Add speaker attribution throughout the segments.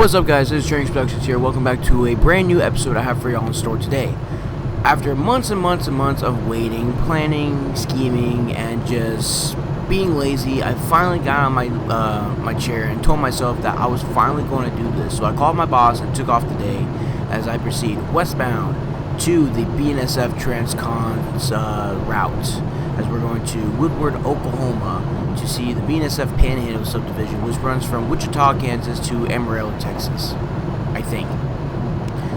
Speaker 1: What's up, guys? This is Train Productions here. Welcome back to a brand new episode I have for y'all in store today. After months and months and months of waiting, planning, scheming, and just being lazy, I finally got on my chair and told myself that I was finally going to do this. So I called my boss and took off today as I proceed westbound to the BNSF Transcon Route, as we're going to Woodward, Oklahoma, to see the BNSF Panhandle subdivision, which runs from Wichita, Kansas to Amarillo, Texas, I think.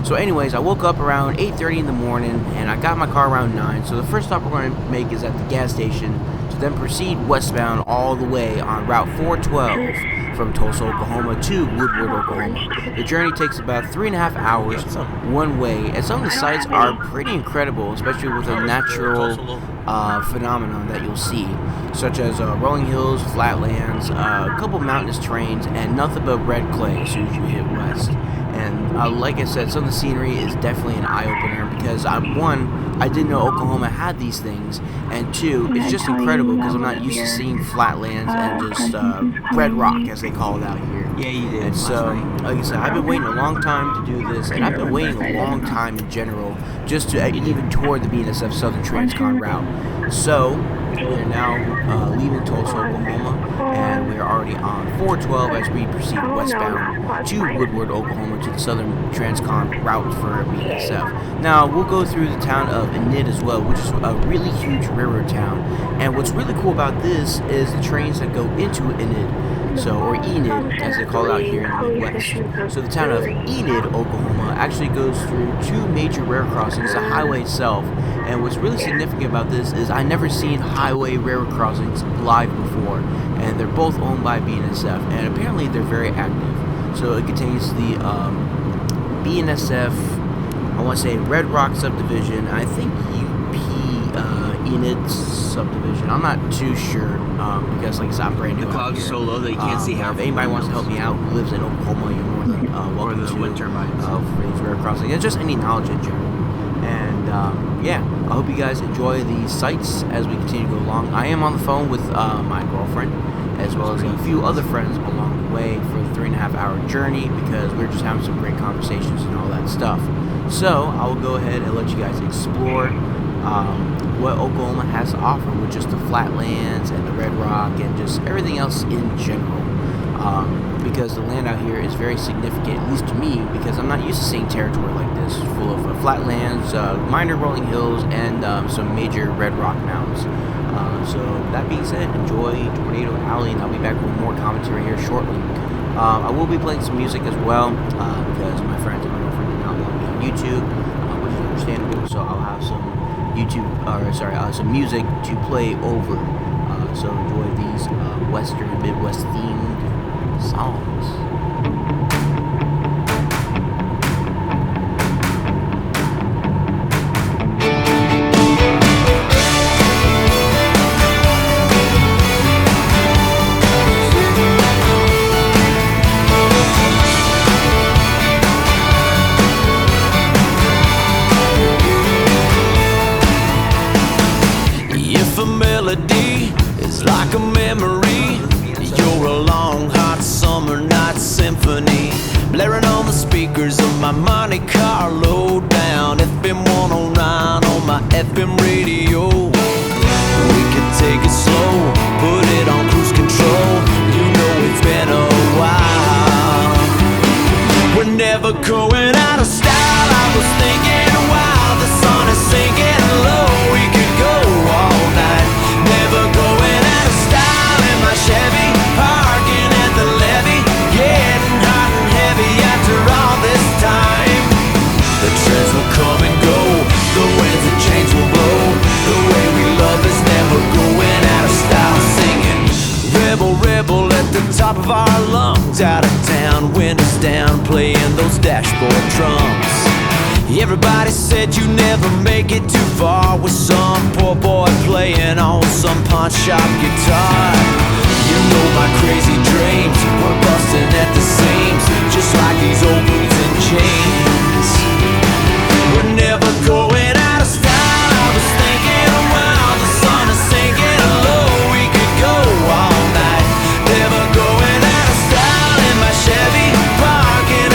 Speaker 1: So anyways, I woke up around 8:30 in the morning, and I got my car around 9. So the first stop we're going to make is at the gas station, to then proceed westbound all the way on Route 412 from Tulsa, Oklahoma to Woodward, Oklahoma. The journey takes about 3.5 hours one way, and some of the sights are pretty incredible, especially with the natural phenomenon that you'll see, such as rolling hills, flatlands, a couple mountainous terrains, and nothing but red clay as soon as you hit west. And like I said, some of the scenery is definitely an eye-opener because I didn't know Oklahoma had these things, and two, it's just incredible because I'm not used to seeing flatlands and just red rock, as they call it out here.
Speaker 2: Yeah, you did.
Speaker 1: And so, like I said, I've been waiting a long time to do this, and I've been waiting a long time in general just to even tour the BNSF Southern Transcon Route. So we're now leaving Tulsa, Oklahoma, and we're already on 412 as we proceed westbound to Woodward, Oklahoma, to the Southern Transcon Route for BNSF. Now, we'll go through the town of Enid as well, which is a really huge railroad town. And what's really cool about this is the trains that go into Enid, or Enid, as they call it out here in the Midwest. So the town of Enid, Oklahoma, actually goes through two major rail crossings, the highway itself. And what's really significant about this is I never seen highway railroad crossings live before, and they're both owned by BNSF, and apparently they're very active. So it contains the BNSF, I want to say Red Rock subdivision, and I think Enid subdivision. I'm not too sure because, like I said, I'm brand new.
Speaker 2: The clouds are so low that you can't see half.
Speaker 1: If anybody wants to help me out who lives in Oklahoma, you're more than welcome
Speaker 2: the
Speaker 1: to
Speaker 2: wind turbines.
Speaker 1: For these rail crossings, and just any knowledge in general. And yeah, I hope you guys enjoy the sights as we continue to go along. I am on the phone with my girlfriend, as well as a few other friends along the way for the 3.5-hour journey, because we're just having some great conversations and all that stuff. So I will go ahead and let you guys explore what Oklahoma has to offer, with just the flatlands and the red rock and just everything else in general. Because the land out here is very significant, at least to me, because I'm not used to seeing territory like this, full of flatlands, minor rolling hills, and some major red rock mountains. So that being said, enjoy Tornado Alley, and I'll be back with more commentary here shortly. I will be playing some music as well, because my friends and my girlfriend did not want me on YouTube, which is understandable. So I'll have some some music to play over. So enjoy these Western Midwest themed songs.
Speaker 3: Like a memory, you're a long hot summer night symphony, blaring on the speakers of my Monte Carlo down FM 109 on my FM radio. We could take it slow, put it on cruise control. You know it's been a while. We're never going out of style. I was thinking, wow, the sun is sinking low. We could go all night, never going out of style in my Chevy, parking at the levee, getting hot and heavy after all this time. The trains will come and go, the winds and chains will blow. The way we love is never going out of style, singing rebel, rebel at the top of our lungs, out of town, windows down, playing those dashboard drums. Everybody said you never make it too far with some poor boy playing on some pawn shop guitar. You know my crazy dreams were busting at the seams, just like these old boots and chains. We're never going out of style. I was thinking, wow, the sun is sinking low. We could go all night, never going out of style in my Chevy, parking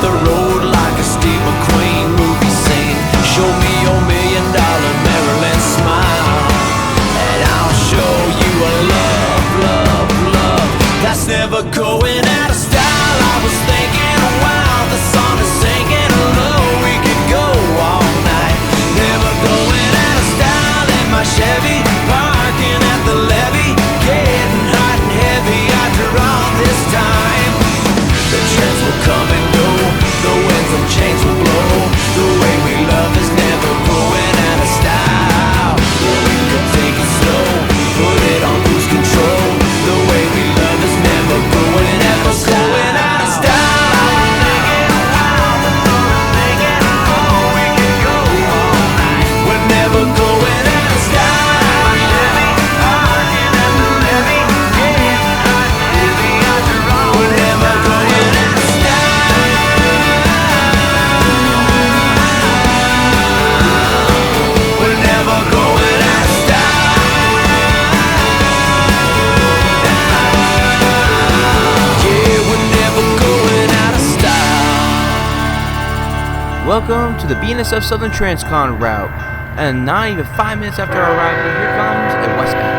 Speaker 3: the road like a Steve McQueen movie scene. Show me your $1,000,000 Maryland smile, and I'll show you a love, love, love that's never going out of style. I was thinking, wow, the sun is sinking low. We could go all night, never going out of style. In my Chevy, parking at the levee, getting hot and heavy after all this time. The trends will come and go, the winds and chains will blow. The way we love is never going out of style. We could take it slow, put it on cruise control. The way we love is never going out of style. We're never going out of style. We're never going out of style. We're never going out of style. Yeah, we're never going out of style.
Speaker 1: Welcome to the BNSF Southern Transcon Route, and not even 5 minutes after our arrival, here comes a westbound.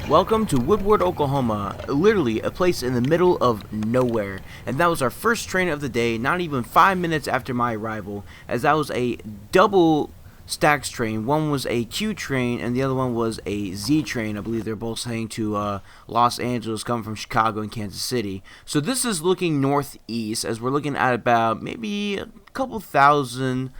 Speaker 1: Welcome to Woodward, Oklahoma, literally a place in the middle of nowhere. And that was our first train of the day, not even 5 minutes after my arrival, as that was a double stacks train. One was a Q train and the other one was a Z train. I believe they're both heading to Los Angeles, coming from Chicago and Kansas City. So this is looking northeast, as we're looking at about maybe a couple thousand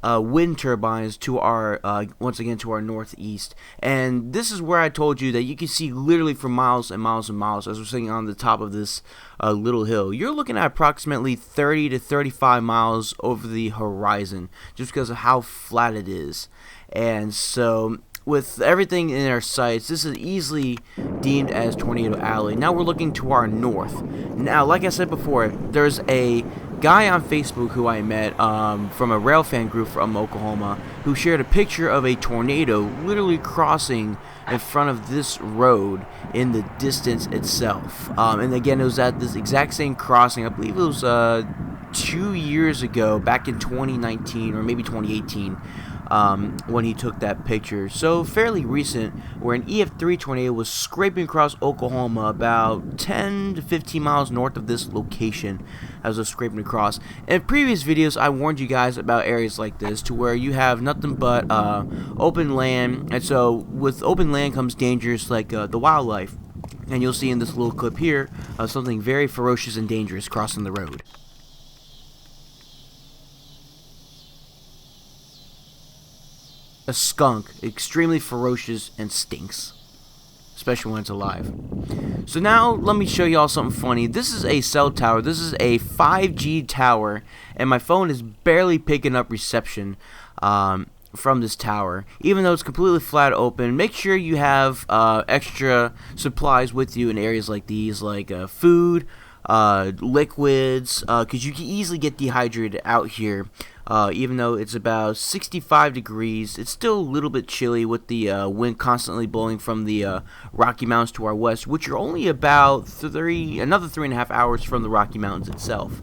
Speaker 1: wind turbines to our once again to our northeast. And this is where I told you that you can see literally for miles and miles and miles as we're sitting on the top of this little hill. You're looking at approximately 30 to 35 miles over the horizon, just because of how flat it is. And so with everything in our sights, this is easily deemed as Tornado Alley. Now we're looking to our north. Now, like I said before, there's a guy on Facebook who I met from a Railfanning group from Oklahoma who shared a picture of a tornado literally crossing in front of this road in the distance itself. And again, it was at this exact same crossing. I believe it was 2 years ago, back in 2019 or maybe 2018. When he took that picture. So fairly recent, where an EF3 tornado was scraping across Oklahoma about 10 to 15 miles north of this location as it was scraping across. In previous videos, I warned you guys about areas like this, to where you have nothing but open land, and so with open land comes dangers like the wildlife. And you'll see in this little clip here something very ferocious and dangerous crossing the road. A skunk, extremely ferocious and stinks, especially when it's alive. So now let me show y'all something funny. This is a cell tower. This is a 5G tower, and my phone is barely picking up reception from this tower, even though it's completely flat open. Make sure you have extra supplies with you in areas like these, like food, liquids, because you can easily get dehydrated out here. Even though it's about 65 degrees, it's still a little bit chilly with the wind constantly blowing from the Rocky Mountains to our west, which are only about another 3.5 hours from the Rocky Mountains itself.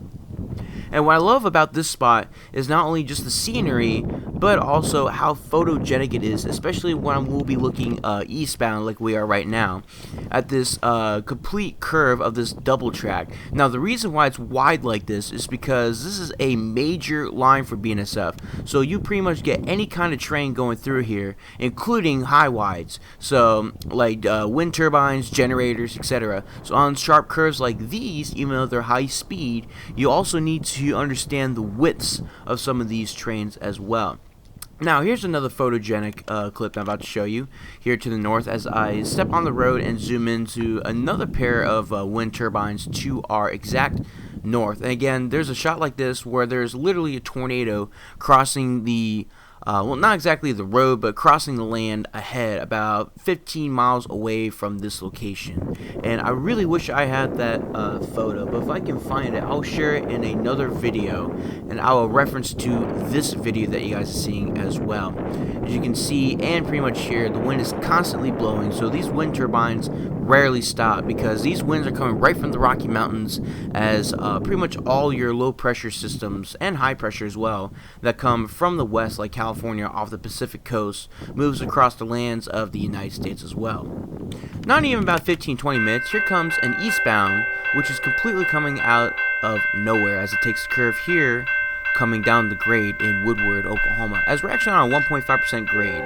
Speaker 1: And what I love about this spot is not only just the scenery, but also how photogenic it is, especially when we'll be looking eastbound like we are right now at this complete curve of this double track. Now, the reason why it's wide like this is because this is a major line for BNSF, so you pretty much get any kind of train going through here, including high wides, so like wind turbines, generators, etc. So on sharp curves like these, even though they're high speed, you also need to understand the widths of some of these trains as well. Now, here's another photogenic clip I'm about to show you here to the north as I step on the road and zoom into another pair of wind turbines to our exact north. And again, there's a shot like this where there's literally a tornado crossing the well, not exactly the road, but crossing the land ahead, about 15 miles away from this location. And I really wish I had that photo, but if I can find it, I'll share it in another video, and I will reference to this video that you guys are seeing as well. As you can see, and pretty much here, the wind is constantly blowing, so these wind turbines rarely stop, because these winds are coming right from the Rocky Mountains, as pretty much all your low pressure systems, and high pressure as well, that come from the west, like California off the Pacific coast, moves across the lands of the United States as well. Not even about 15-20 minutes, here comes an eastbound, which is completely coming out of nowhere as it takes a curve here, coming down the grade in Woodward, Oklahoma, as we're actually on a 1.5% grade.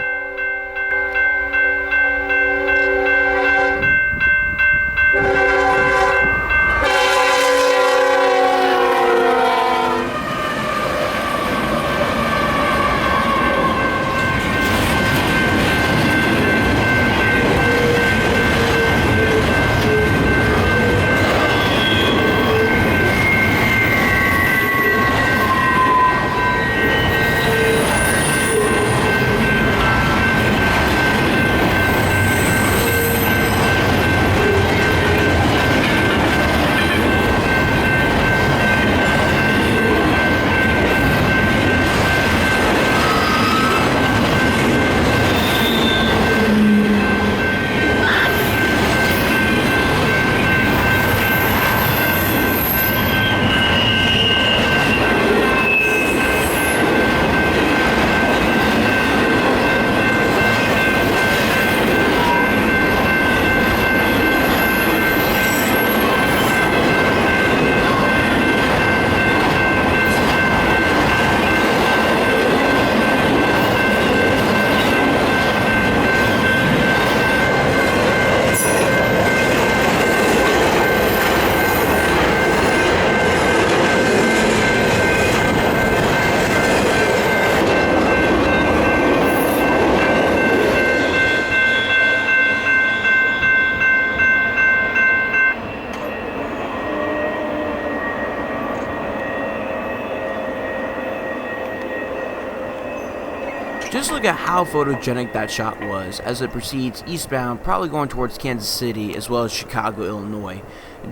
Speaker 1: just look at how photogenic that shot was as it proceeds eastbound, probably going towards Kansas City as well as Chicago, Illinois.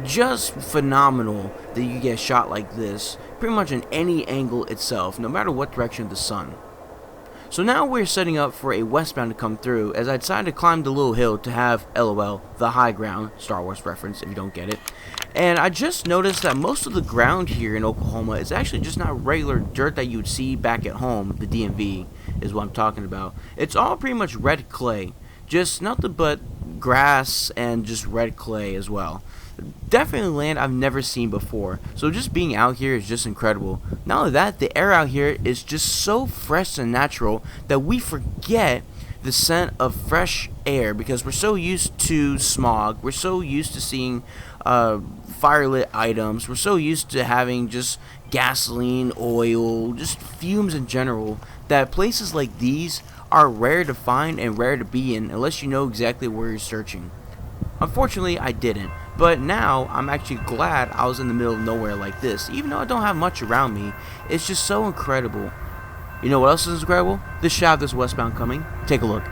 Speaker 1: Just phenomenal that you get a shot like this, pretty much in any angle itself, no matter what direction of the sun. So now we're setting up for a westbound to come through, as I decided to climb the little hill to have LOL, the high ground, Star Wars reference if you don't get it. And I just noticed that most of the ground here in Oklahoma is actually just not regular dirt that you would see back at home. The DMV is what I'm talking about. It's all pretty much red clay, just nothing but grass and just red clay as well. Definitely land I've never seen before, so just being out here is just incredible. Not only that, the air out here is just so fresh and natural that we forget the scent of fresh air because we're so used to smog, we're so used to seeing firelit items, we're so used to having just gasoline, oil, just fumes in general, that places like these are rare to find and rare to be in unless you know exactly where you're searching. Unfortunately, I didn't, but now I'm actually glad I was in the middle of nowhere like this. Even though I don't have much around me, it's just so incredible. You know what else is incredible? This shaft is westbound coming. Take a look.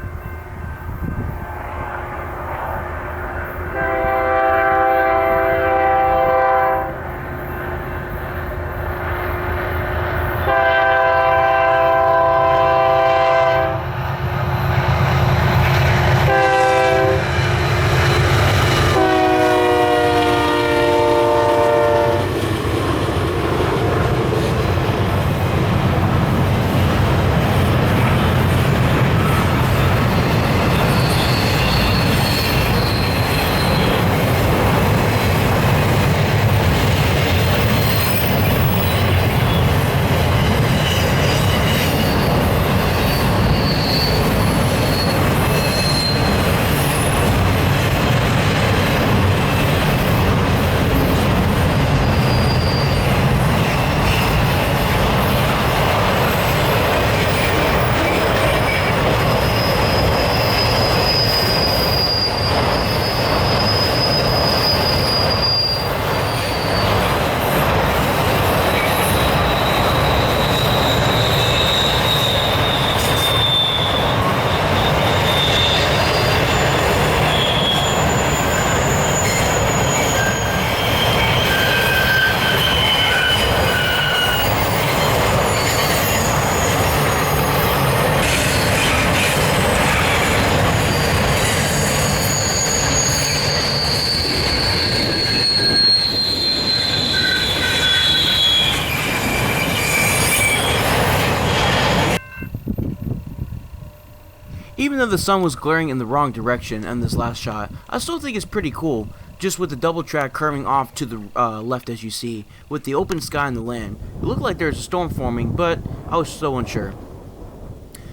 Speaker 1: Even though the sun was glaring in the wrong direction in this last shot, I still think it's pretty cool, just with the double track curving off to the left as you see, with the open sky and the land. It looked like there was a storm forming, but I was so unsure.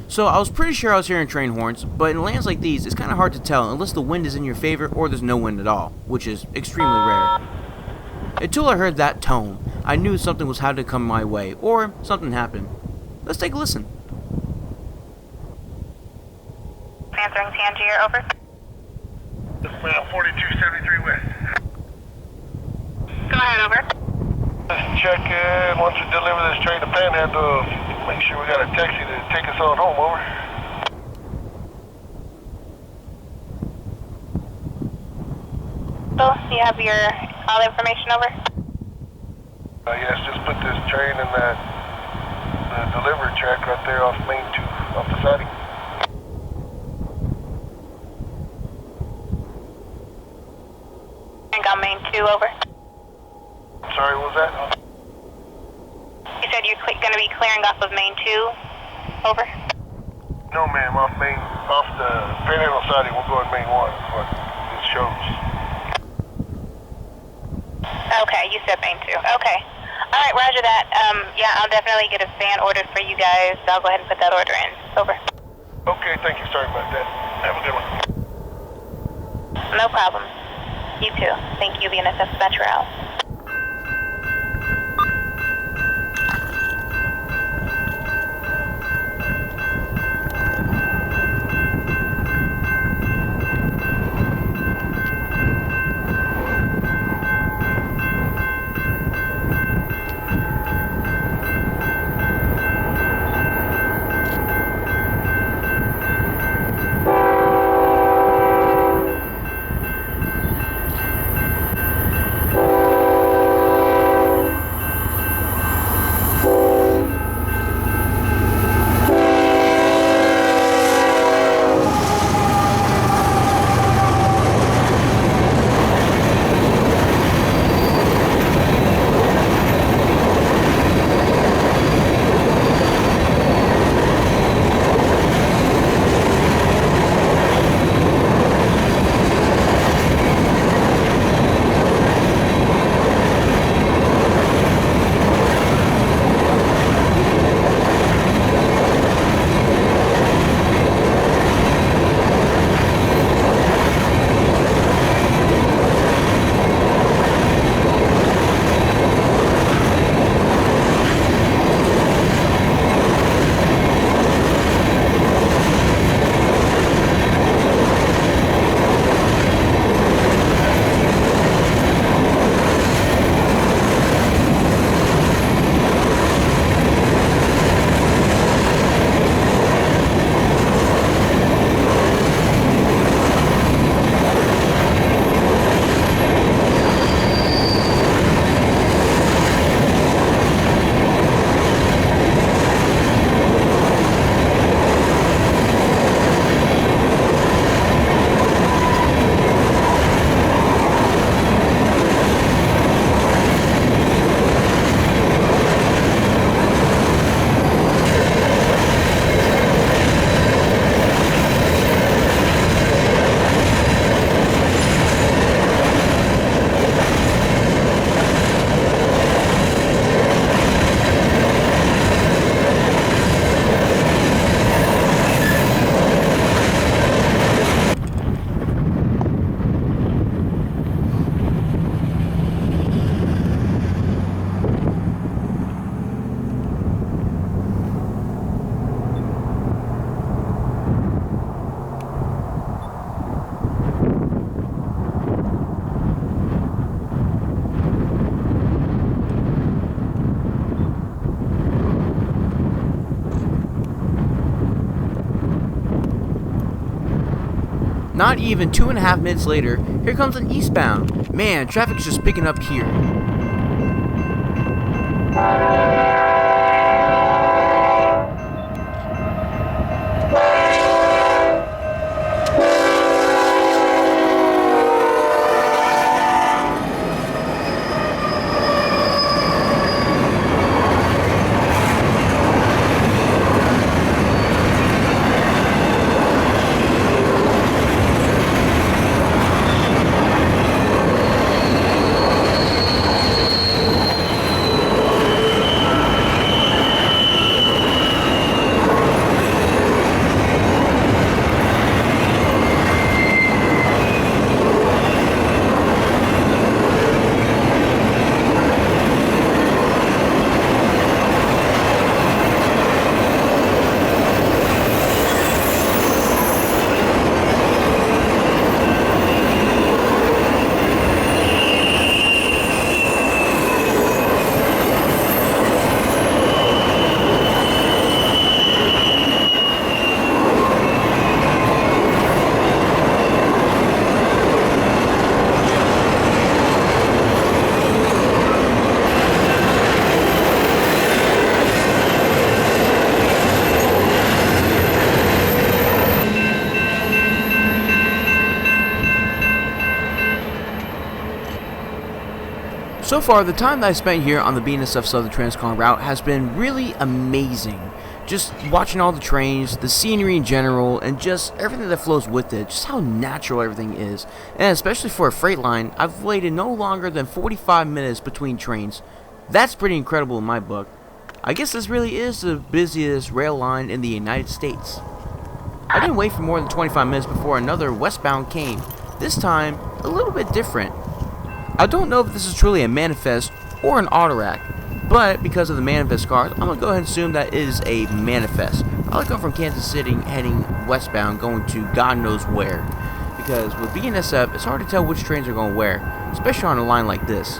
Speaker 1: So I was pretty sure I was hearing train horns, but in lands like these, it's kind of hard to tell unless the wind is in your favor or there's no wind at all, which is extremely rare. Until I heard that tone, I knew something was had to come my way, or something happened. Let's take a listen.
Speaker 2: Answering Tangier, over.
Speaker 4: Yes, ma'am, 4273 West.
Speaker 2: Go ahead, over.
Speaker 4: Just check in. Once we deliver this train to Panhandle, make sure we got a taxi to take us on home, over.
Speaker 2: So, you have your all the information, over?
Speaker 4: Yes, just put this train in that delivery track right there off Main 2, off the siding.
Speaker 2: On Main 2, over.
Speaker 4: Sorry, what was that?
Speaker 2: You said you're going to be clearing off of Main 2, over?
Speaker 4: No, ma'am, off the Panhandle siding, we're going Main 1, is what it shows.
Speaker 2: Okay, you said Main 2. Okay. All right, roger that. Yeah, I'll definitely get a van ordered for you guys. I'll go ahead and put that order in. Over.
Speaker 4: Okay, thank you. Sorry about that. Have a good one.
Speaker 2: No problem. You too. Thank you, BNSF Metro.
Speaker 1: Not even 2.5 minutes later, here comes an eastbound. Man, traffic's just picking up here. So far, the time that I spent here on the BNSF Southern Transcon Route has been really amazing. Just watching all the trains, the scenery in general, and just everything that flows with it, just how natural everything is. And especially for a freight line, I've waited no longer than 45 minutes between trains. That's pretty incredible in my book. I guess this really is the busiest rail line in the United States. I didn't wait for more than 25 minutes before another westbound came, this time a little bit different. I don't know if this is truly a manifest or an autorack, but because of the manifest cars, I'm going to go ahead and assume that it is a manifest. I come from Kansas City heading westbound going to God knows where, because with BNSF it's hard to tell which trains are going where, especially on a line like this.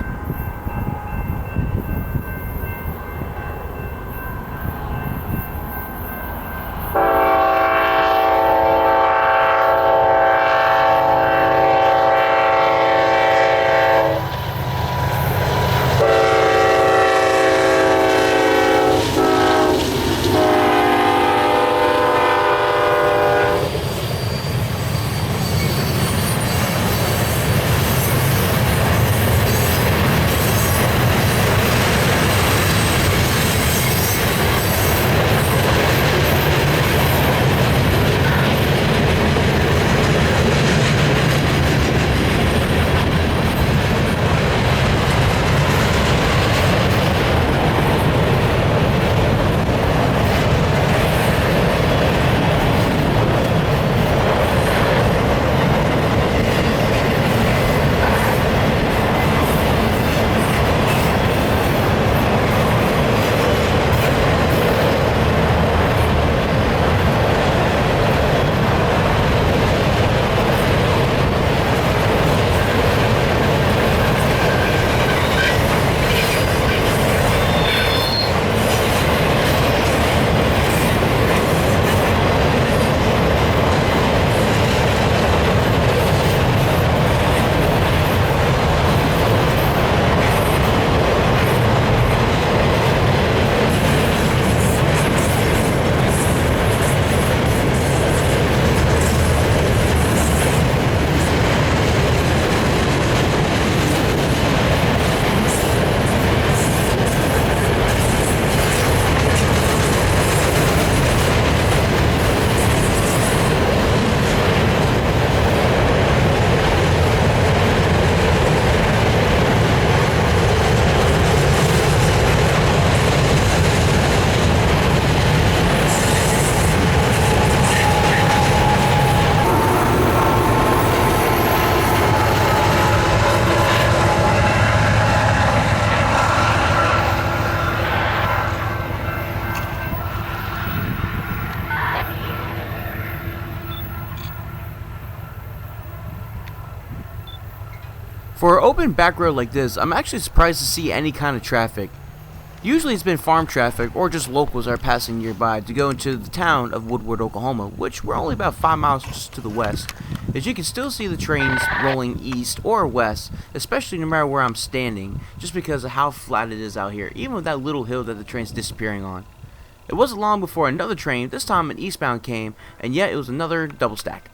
Speaker 1: For an open back road like this, I'm actually surprised to see any kind of traffic. Usually it's been farm traffic or just locals that are passing nearby to go into the town of Woodward, Oklahoma, which we're only about 5 miles just to the west. As you can still see the trains rolling east or west, especially no matter where I'm standing, just because of how flat it is out here, even with that little hill that the train's disappearing on. It wasn't long before another train, this time an eastbound, came, and yet it was another double stack.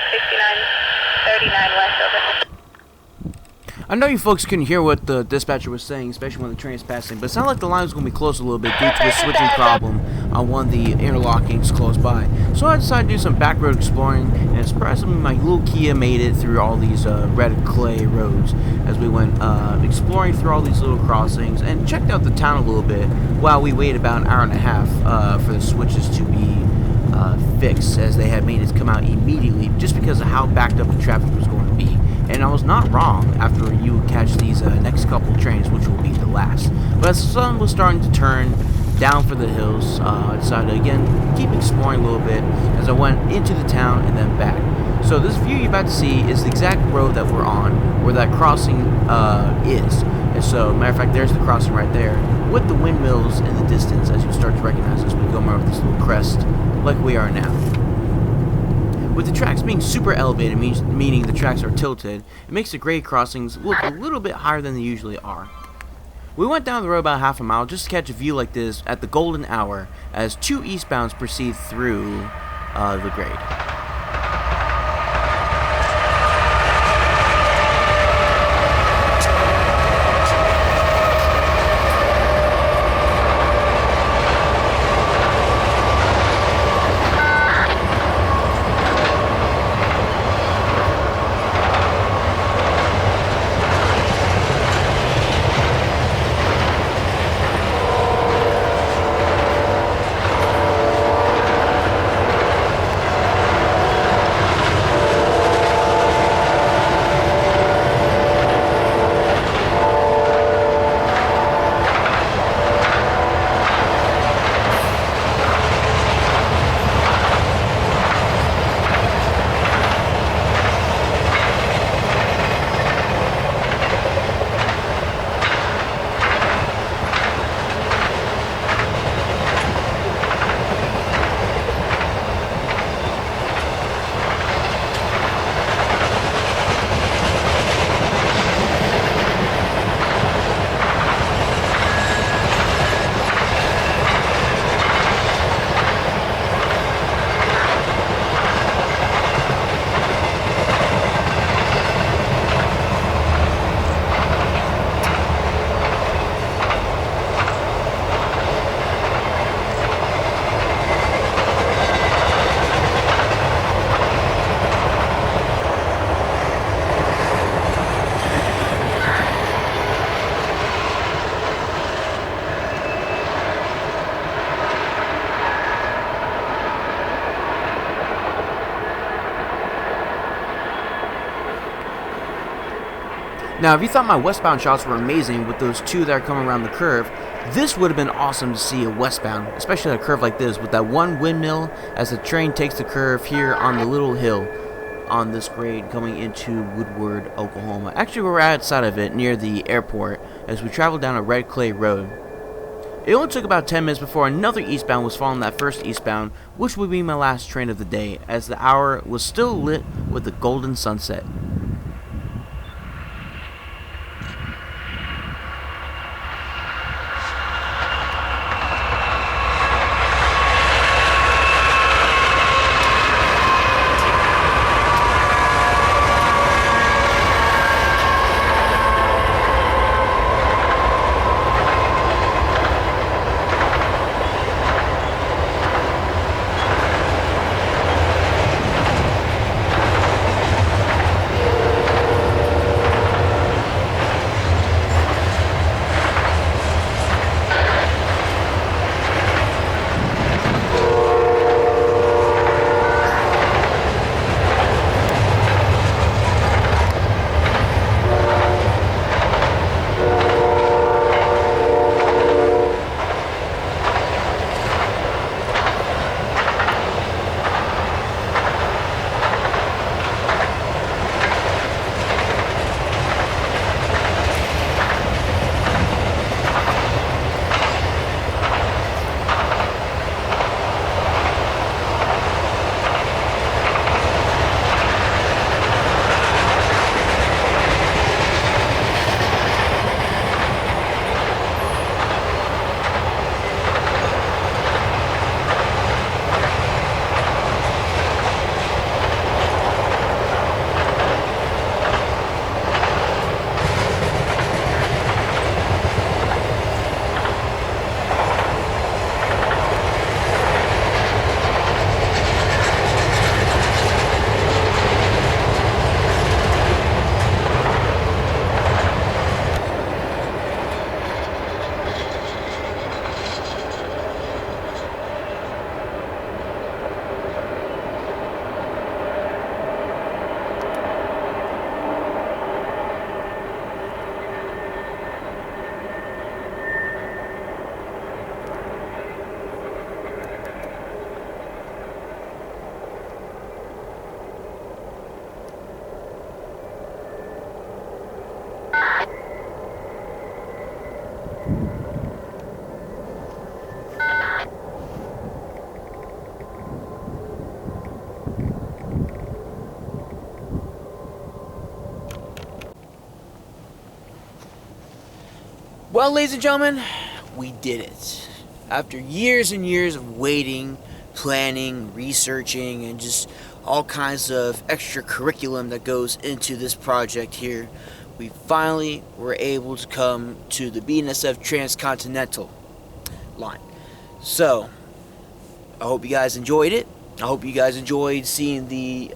Speaker 2: 6939 west, over.
Speaker 1: I know you folks couldn't hear what the dispatcher was saying, especially when the train is passing, but it sounded like the line was going to be closed a little bit due to a switching problem on one of the interlockings close by. So I decided to do some back road exploring, and surprisingly my little Kia made it through all these red clay roads as we went exploring through all these little crossings and checked out the town a little bit while we waited about an hour and a half for the switches to be fixed, as they had maintenance come out immediately just because of how backed up the traffic was going to be. And I was not wrong after you catch these next couple trains, which will be the last. But as the sun was starting to turn down for the hills, I decided to again keep exploring a little bit as I went into the town and then back. So this view you're about to see is the exact road that we're on, where that crossing is. And so, matter of fact, there's the crossing right there, with the windmills in the distance, as you start to recognize as we go over this little crest, like we are now. With the tracks being super elevated, meaning the tracks are tilted, it makes the grade crossings look a little bit higher than they usually are. We went down the road about half a mile just to catch a view like this at the golden hour as two eastbounds proceed through the grade. Now, if you thought my westbound shots were amazing with those two that are coming around the curve, this would have been awesome to see a westbound, especially at a curve like this, with that one windmill as the train takes the curve here on the little hill on this grade coming into Woodward, Oklahoma. Actually, we're outside of it, near the airport, as we travel down a red clay road. It only took about 10 minutes before another eastbound was following that first eastbound, which would be my last train of the day, as the hour was still lit with the golden sunset. Well, ladies and gentlemen, we did it. After years and years of waiting, planning, researching, and just all kinds of extra curriculum that goes into this project here, we finally were able to come to the BNSF Transcontinental line. So, I hope you guys enjoyed it. I hope you guys enjoyed seeing the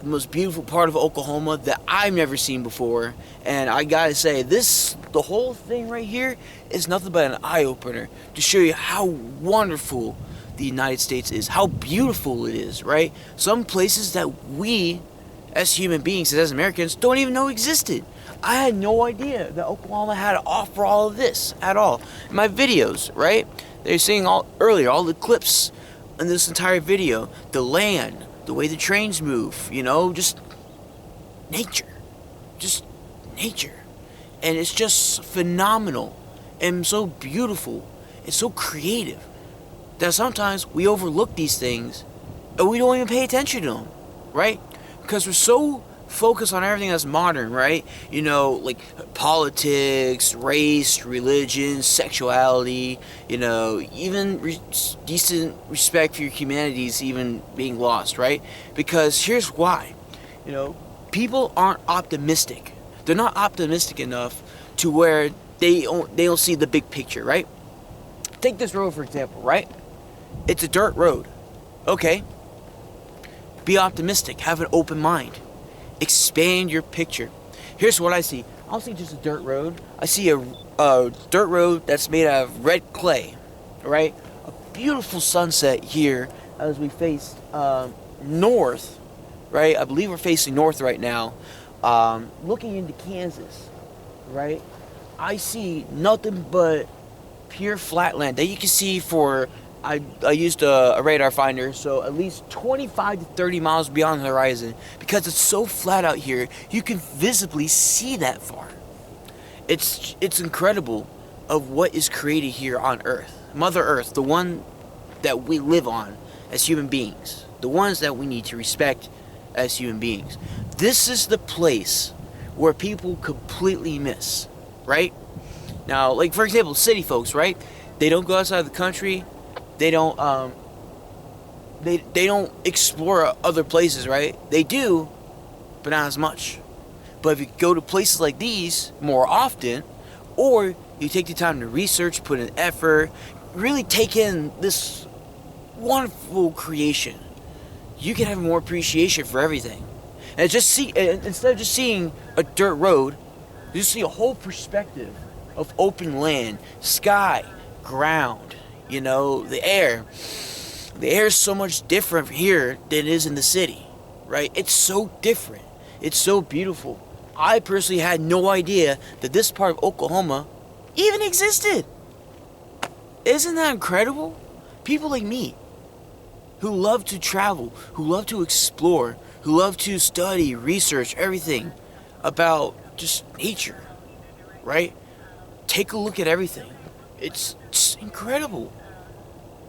Speaker 1: most beautiful part of Oklahoma that I've never seen before. And I gotta say, the whole thing right here is nothing but an eye-opener to show you how wonderful the United States is, how beautiful it is, right? Some places that we, as human beings, as Americans, don't even know existed. I had no idea that Oklahoma had to offer all of this at all. In my videos, right? They're seeing all the clips in this entire video, the land, the way the trains move, just nature. Just nature. And it's just phenomenal and so beautiful and so creative that sometimes we overlook these things and we don't even pay attention to them, right? Because we're so focused on everything that's modern, right? Like politics, race, religion, sexuality, even decent respect for your humanity is even being lost, right? Because here's why. People aren't optimistic. They're not optimistic enough to where they don't see the big picture, right? Take this road, for example, right? It's a dirt road. Okay. Be optimistic. Have an open mind. Expand your picture. Here's what I see. I don't see just a dirt road. I see a dirt road that's made out of red clay, right? A beautiful sunset here as we face north, right? I believe we're facing north right now, looking into Kansas, right? I see nothing but pure flat land that you can see for, I used a radar finder, so at least 25 to 30 miles beyond the horizon. Because it's so flat out here, you can visibly see that far. It's incredible of what is created here on Earth. Mother Earth, the one that we live on as human beings. The ones that we need to respect as human beings. This is the place where people completely miss, right? Now, like for example, city folks, right? They don't go outside the country. They don't they don't explore other places, right? They do, but not as much. But if you go to places like these more often, or you take the time to research, put in effort, really take in this wonderful creation, you can have more appreciation for everything. And instead of just seeing a dirt road, you see a whole perspective of open land, sky, ground. The air. The air is so much different here than it is in the city, right? It's so different. It's so beautiful. I personally had no idea that this part of Oklahoma even existed. Isn't that incredible? People like me, who love to travel, who love to explore, who love to study, research everything about just nature, right? Take a look at everything. It's incredible.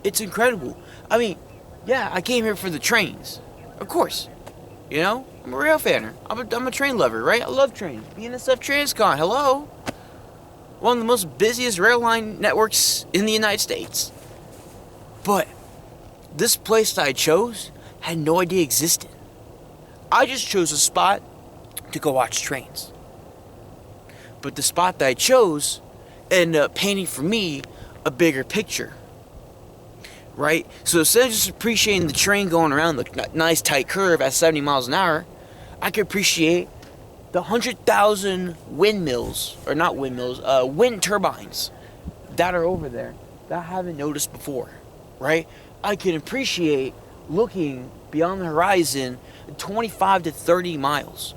Speaker 1: It's incredible. I mean, yeah, I came here for the trains. Of course. I'm a railfanner. I'm a train lover, right? I love trains. BNSF Transcon, hello? One of the most busiest rail line networks in the United States. But this place that I chose had no idea existed. I just chose a spot to go watch trains. But the spot that I chose ended up painting for me a bigger picture. Right? So instead of just appreciating the train going around the nice tight curve at 70 miles an hour, I could appreciate the 100,000 windmills, or not windmills, wind turbines that are over there that I haven't noticed before. Right? I can appreciate looking beyond the horizon 25 to 30 miles.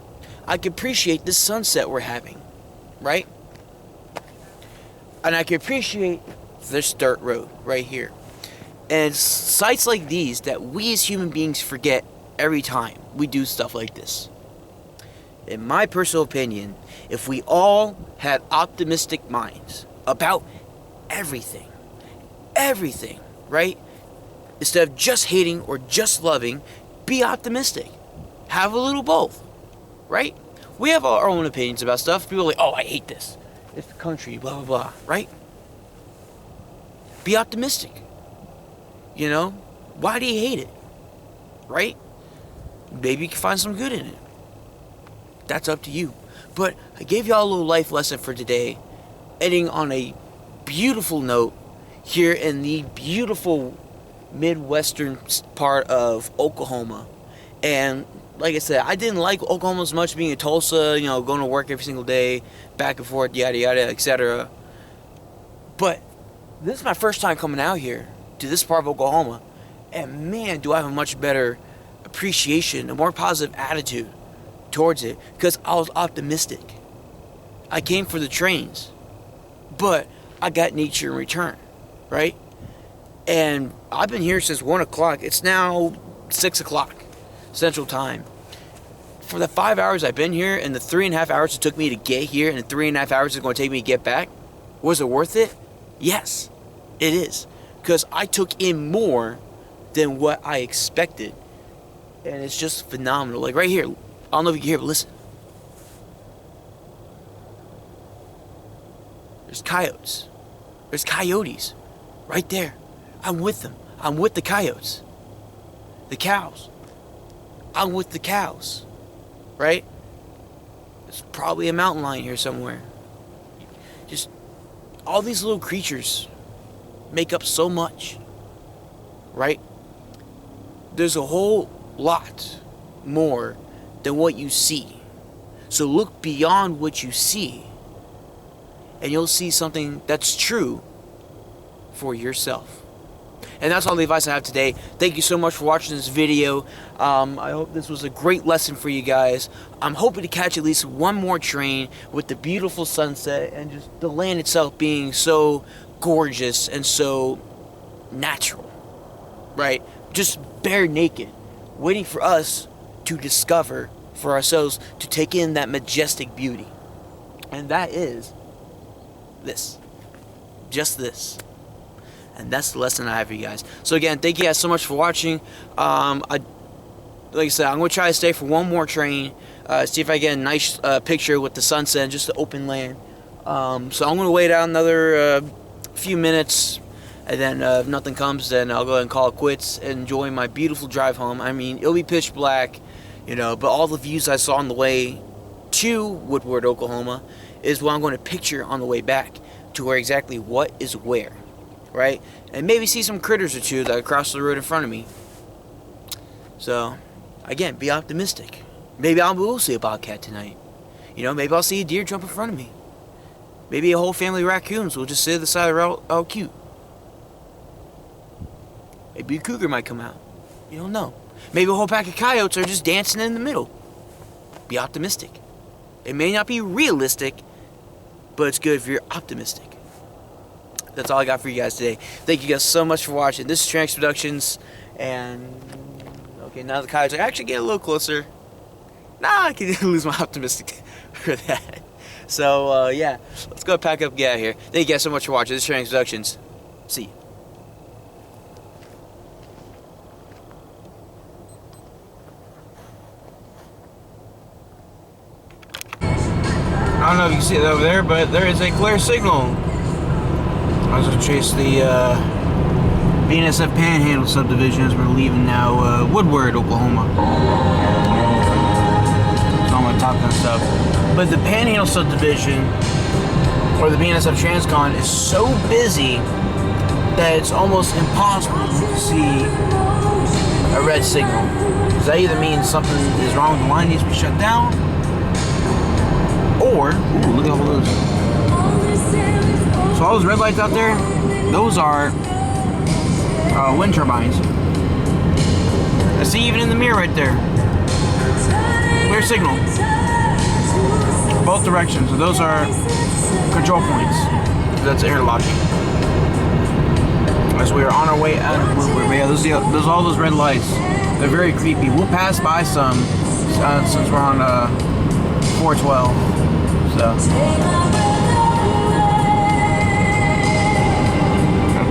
Speaker 1: I can appreciate this sunset we're having. Right? And I can appreciate this dirt road right here. And sites like these that we as human beings forget every time we do stuff like this. In my personal opinion, if we all had optimistic minds about everything, right? Instead of just hating or just loving, be optimistic. Have a little both, right? We have our own opinions about stuff. People are like, oh, I hate this. it's the country, blah, blah, blah, right? Be optimistic. You know? Why do you hate it? Right? Maybe you can find some good in it. That's up to you. But I gave y'all a little life lesson for today, ending on a beautiful note here in the beautiful Midwestern part of Oklahoma. And like I said, I didn't like Oklahoma as much, being in Tulsa, you know, going to work every single day, back and forth, yada yada, etc. But this is my first time coming out here to this part of Oklahoma, and man, do I have a much better appreciation, a more positive attitude towards it, because I was optimistic. I came for the trains, but I got nature in return, right? And I've been here since 1 o'clock. It's now 6 o'clock Central Time. For the 5 hours I've been here, and the 3.5 hours it took me to get here, and the 3.5 hours it's going to take me to get back, was it worth it? Yes, it is. Because I took in more than what I expected. And it's just phenomenal. Like right here, I don't know if you can hear, but listen. There's coyotes. There's coyotes right there. I'm with them. I'm with the coyotes. The cows. I'm with the cows. Right? There's probably a mountain lion here somewhere. Just all these little creatures make up so much. Right? There's a whole lot more than what you see. So look beyond what you see, and you'll see something that's true for yourself. And that's all the advice I have today. Thank you so much for watching this video. I hope this was a great lesson for you guys. I'm hoping to catch at least one more train with the beautiful sunset and just the land itself being so gorgeous and so natural, right? Just bare naked, waiting for us to discover for ourselves, to take in that majestic beauty. And that is this. Just this. And that's the lesson I have for you guys. So again, thank you guys so much for watching. Like I said, I'm going to try to stay for one more train. See if I get a nice picture with the sunset and just the open land. So I'm going to wait out another few minutes. And then if nothing comes, then I'll go ahead and call it quits and enjoy my beautiful drive home. I mean, it'll be pitch black, you know, but all the views I saw on the way to Woodward, Oklahoma, is what I'm going to picture on the way back to where exactly what is where, right? And maybe see some critters or two that cross the road in front of me. So, again, be optimistic. Maybe I will see a bobcat tonight. You know, maybe I'll see a deer jump in front of me. Maybe a whole family of raccoons will just sit at the side of the road, all cute. Maybe a cougar might come out. You don't know. Maybe a whole pack of coyotes are just dancing in the middle. Be optimistic. It may not be realistic, but it's good if you're optimistic. That's all I got for you guys today. Thank you guys so much for watching. This is Trans Productions, and okay, now the coyotes are actually getting a little closer. Nah, I can lose my optimistic for that. So yeah, let's go pack up and get out of here. Thank you guys so much for watching. This is Trans Productions. See you. I don't know if you can see it over there, but there is a clear signal. I was going to chase the BNSF Panhandle subdivision as we're leaving now Woodward, Oklahoma. So I'm going to Top Gun stuff. But the Panhandle subdivision, or the BNSF Transcon, is so busy that it's almost impossible to see a red signal. Because that either means something is wrong, the line needs to be shut down, or, ooh, look at all those. So all those red lights out there, those are wind turbines. I see even in the mirror right there. Clear signal. Both directions. So those are control points. That's interlocking. As we are on our way out of Woodward. Yeah, those all those red lights. They're very creepy. We'll pass by some since we're on 412. So, I'll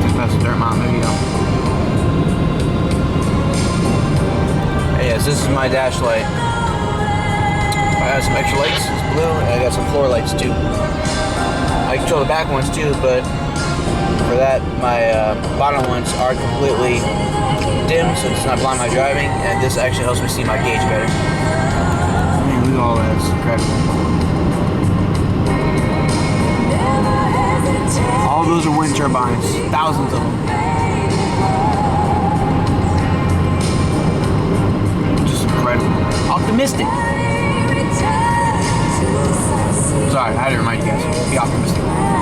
Speaker 1: just pass the dirt mountain, there you go. Hey, yes, this is my dash light. got some extra lights, it's blue, and I got some floor lights too. I control the back ones too, but for that, my bottom ones are completely dim, so it's not blocking my driving, and this actually helps me see my gauge better. I mean, look at all that, it's incredible. All those are wind turbines, thousands of them. Just incredible. Optimistic. Sorry, I had to remind you guys. Be optimistic.